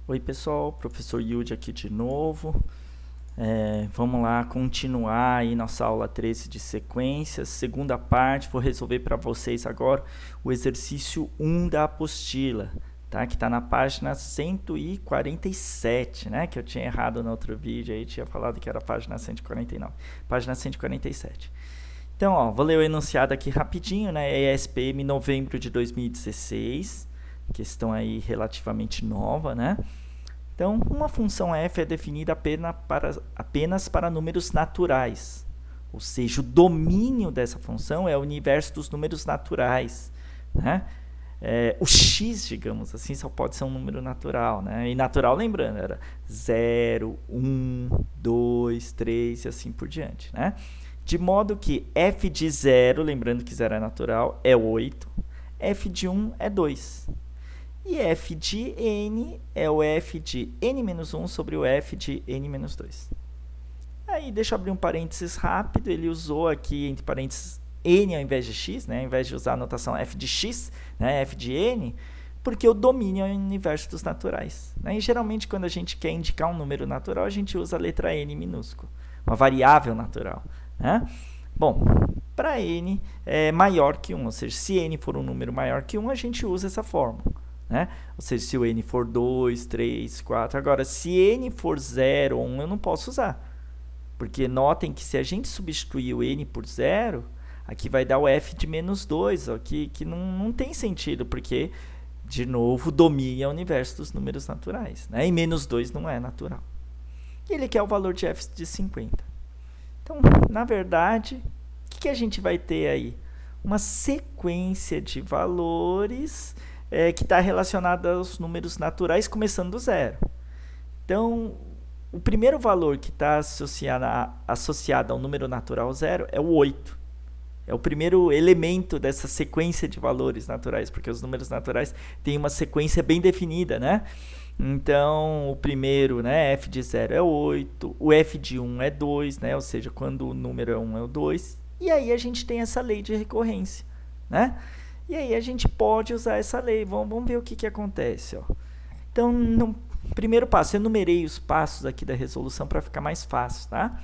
Oi pessoal, professor Yudi aqui de novo. Vamos lá continuar aí nossa aula 13 de sequências, segunda parte. Vou resolver para vocês agora o exercício 1 da apostila, tá? Que está na página 147, né? Que eu tinha errado no outro vídeo aí, tinha falado que era a página 149, página 147. Então, ó, vou ler o enunciado aqui rapidinho, né? ESPM novembro de 2016, questão aí relativamente nova, né? Então, uma função f é definida apenas para números naturais, ou seja, o domínio dessa função é o universo dos números naturais, né? O x, digamos assim, só pode ser um número natural, né? E natural, lembrando, era 0, 1, 2, 3 e assim por diante, né? De modo que f de 0, lembrando que 0 é natural, é 8, f de 1 é 2. E f de n é o f de n-1 sobre o f de n-2. Aí, deixa eu abrir um parênteses rápido. Ele usou aqui, entre parênteses, n ao invés de x, né? Ao invés de usar a notação f de x, né? F de n, porque o domínio é o universo dos naturais, né? E geralmente, quando a gente quer indicar um número natural, a gente usa a letra n minúscula, uma variável natural, né? Bom, para n é maior que 1, ou seja, se n for um número maior que 1, a gente usa essa fórmula, né? Ou seja, se o n for 2, 3, 4. Agora, se n for 0 ou 1, eu não posso usar. Porque notem que se a gente substituir o n por 0, aqui vai dar o f de menos 2, ó, que não tem sentido, porque, de novo, domina o universo dos números naturais, né? E menos 2 não é natural. E ele quer o valor de f de 50. Então, na verdade, o que a gente vai ter aí? Uma sequência de valores que está relacionada aos números naturais, começando do 0. Então, o primeiro valor que está associado ao número natural 0 é o 8. É o primeiro elemento dessa sequência de valores naturais, porque os números naturais têm uma sequência bem definida, né? Então, o primeiro, né, f de 0 é 8, o f de 1 é 2, né? Ou seja, quando o número é 1 é o 2. E aí a gente tem essa lei de recorrência, né? E aí a gente pode usar essa lei. Vamos ver o que acontece, ó. Então, no primeiro passo, eu enumerei os passos aqui da resolução para ficar mais fácil, tá?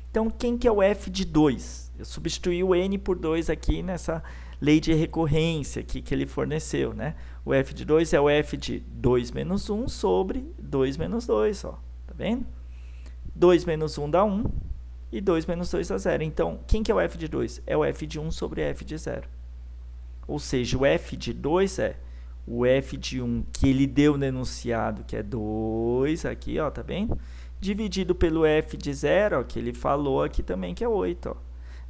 Então, quem que é o f de 2? Eu substituí o n por 2 aqui nessa lei de recorrência aqui que ele forneceu, né? O f de 2 é o f de 2 menos 1 sobre 2 menos 2, ó. Tá vendo? 2 menos 1 dá 1 e 2 menos 2 dá 0. Então, quem que é o f de 2? É o f de 1 sobre f de 0. Ou seja, o f de 2 é o f de 1 que ele deu no enunciado, que é 2, aqui, ó, tá vendo? Dividido pelo f de 0, ó, que ele falou aqui também, que é 8, ó.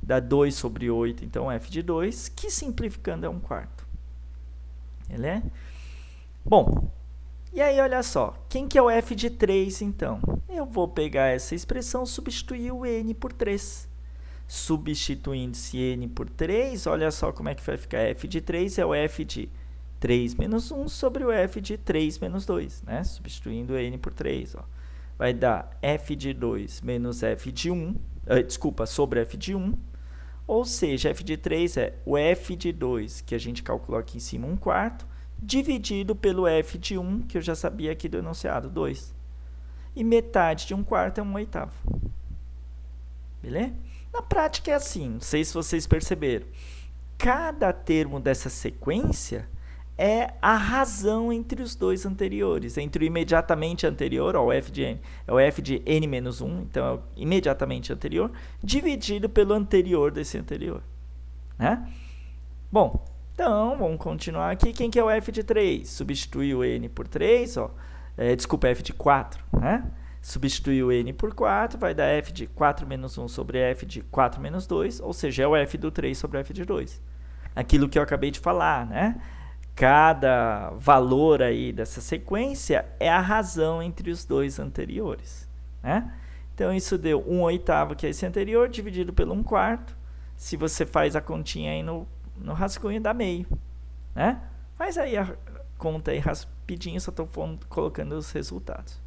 Dá 2 sobre 8, então f de 2, que simplificando é 1/4. Beleza? Bom, e aí olha só, quem que é o f de 3 então? Eu vou pegar essa expressão, substituir o n por 3. Substituindo esse n por 3, olha só como é que vai ficar. F de 3 é o f de 3 menos 1 sobre o f de 3 menos 2, né? Substituindo n por 3, ó. Vai dar f de 2 menos f de 1, sobre f de 1, ou seja, f de 3 é o f de 2, que a gente calculou aqui em cima, 1/4, dividido pelo f de 1, que eu já sabia aqui do enunciado, 2. E metade de 1/4 é 1/8. Beleza? Na prática é assim, não sei se vocês perceberam. Cada termo dessa sequência é a razão entre os dois anteriores. Entre o imediatamente anterior, ó, o f de n, é o f de n menos 1, então é o imediatamente anterior, dividido pelo anterior desse anterior, né? Bom, então vamos continuar aqui. Quem que é o f de 3? Substitui o n por 3, ó. Desculpa, f de 4, né? Substituir o n por 4, vai dar f de 4 menos 1 sobre f de 4 menos 2, ou seja, é o f do 3 sobre f de 2. Aquilo que eu acabei de falar, né? Cada valor aí dessa sequência é a razão entre os dois anteriores, né? Então, isso deu 1/8, que é esse anterior, dividido pelo 1/4. Se você faz a continha aí no rascunho, dá meio, né? Faz aí a conta aí rapidinho, só estou colocando os resultados.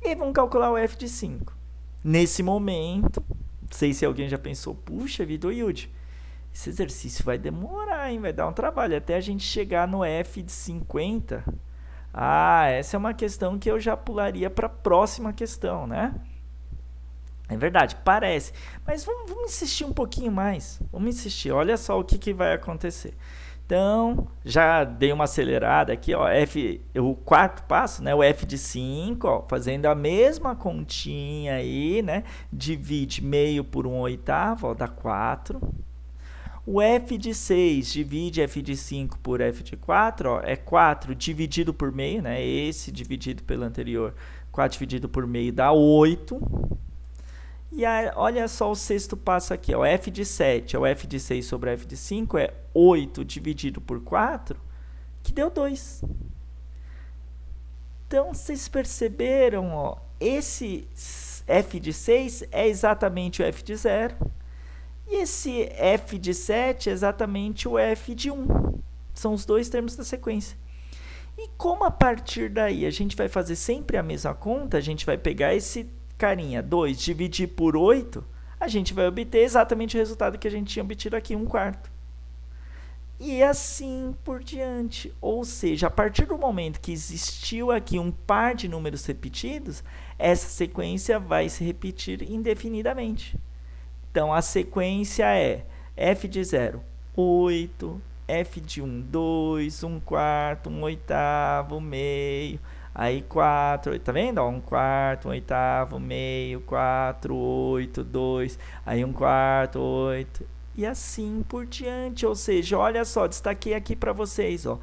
E vamos calcular o f de 5. Nesse momento, não sei se alguém já pensou, puxa vida, Yudi, esse exercício vai demorar, hein? Vai dar um trabalho até a gente chegar no f de 50. Ah, essa é uma questão que eu já pularia para a próxima questão, né? É verdade, parece. Mas vamos insistir um pouquinho mais. Vamos insistir. Olha só o que vai acontecer. Então, já dei uma acelerada aqui, ó, o quarto passo, né, o f de 5, ó, fazendo a mesma continha aí, né, divide meio por 1/8, ó, dá 4. O f de 6 divide f de 5 por f de 4, ó, é 4 dividido por meio, né, esse dividido pelo anterior, 4 dividido por meio dá 8. E aí, olha só o sexto passo aqui, ó, f de 7, o f de 6 sobre f de 5 é 8 dividido por 4, que deu 2. Então, vocês perceberam, ó, esse f de 6 é exatamente o f de 0, e esse f de 7 é exatamente o f de 1. São os dois termos da sequência. E como a partir daí a gente vai fazer sempre a mesma conta, a gente vai pegar esse carinha 2 dividir por 8, a gente vai obter exatamente o resultado que a gente tinha obtido aqui, 1/4. E assim por diante. Ou seja, a partir do momento que existiu aqui um par de números repetidos, essa sequência vai se repetir indefinidamente. Então, a sequência é f de 0, 8, f de 1, 2, 1/4, 1/8, meio, aí 4, tá vendo? 1/4, 1/8, meio, 4, 8, 2, aí 1/4, 8, e assim por diante. Ou seja, olha só, destaquei aqui para vocês, ó,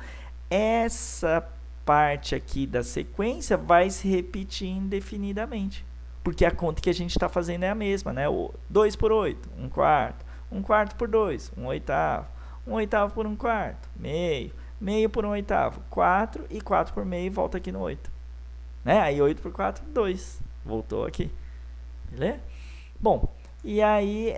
essa parte aqui da sequência vai se repetir indefinidamente, porque a conta que a gente está fazendo é a mesma, né? 2 por 8, 1/4, 1/4 por 2, 1/8, 1/8 por 1/4, meio, meio por 1/8, 4, e 4 por meio volta aqui no 8. Né? Aí 8 por 4, 2. Voltou aqui. Beleza? Bom, e aí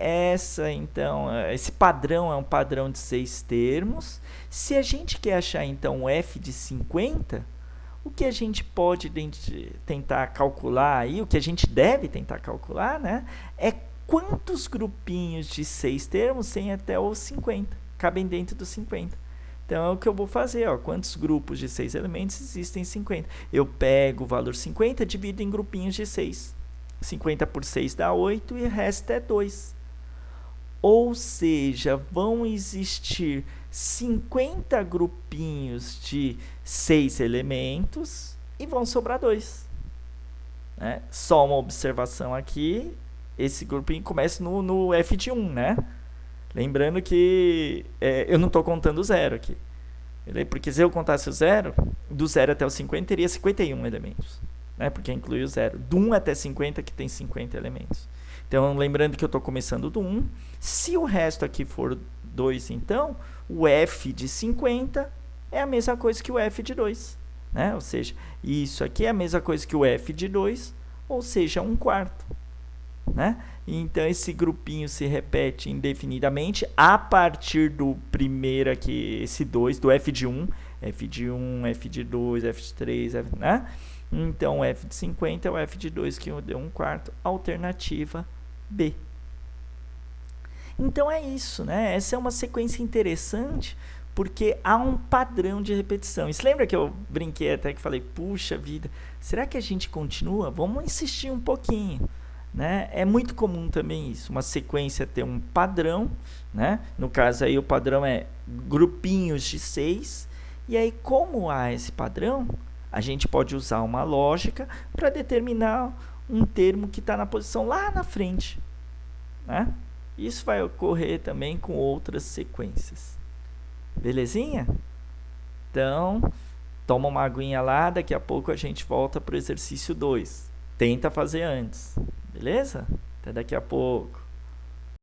então, esse padrão é um padrão de 6 termos. Se a gente quer achar então o f de 50, o que a gente pode tentar calcular aí, o que a gente deve tentar calcular, né, é quantos grupinhos de 6 termos tem até os 50, cabem dentro dos 50. Então, é o que eu vou fazer, ó, quantos grupos de 6 elementos existem em 50. Eu pego o valor 50, divido em grupinhos de 6. 50 por 6 dá 8 e o resto é 2. Ou seja, vão existir 50 grupinhos de 6 elementos e vão sobrar 2. Né? Só uma observação aqui, esse grupinho começa no f de 1, né? Lembrando que eu não estou contando o zero aqui. Beleza? Porque se eu contasse o zero, do 0 até o 50 teria 51 elementos. Né? Porque inclui o zero. Do 1 até 50 que tem 50 elementos. Então, lembrando que eu estou começando do 1. Se o resto aqui for 2, então, o f de 50 é a mesma coisa que o f de 2. Né? Ou seja, isso aqui é a mesma coisa que o f de 2, ou seja, 1/4. Né? Então, esse grupinho se repete indefinidamente a partir do primeiro aqui, esse 2, do f de 1, f de 1, f de 2, f de 3, né? Então, o f de 50 é o f de 2, que deu 1/4, alternativa B. Então, é isso, né? Essa é uma sequência interessante, porque há um padrão de repetição. E você lembra que eu brinquei até que falei, puxa vida, será que a gente continua? Vamos insistir um pouquinho. Né? É muito comum também isso, uma sequência ter um padrão, né? No caso aí o padrão é grupinhos de 6, e aí como há esse padrão, a gente pode usar uma lógica para determinar um termo que está na posição lá na frente. Né? Isso vai ocorrer também com outras sequências. Belezinha? Então, toma uma aguinha lá, daqui a pouco a gente volta para o exercício 2. Tenta fazer antes. Beleza? Até daqui a pouco.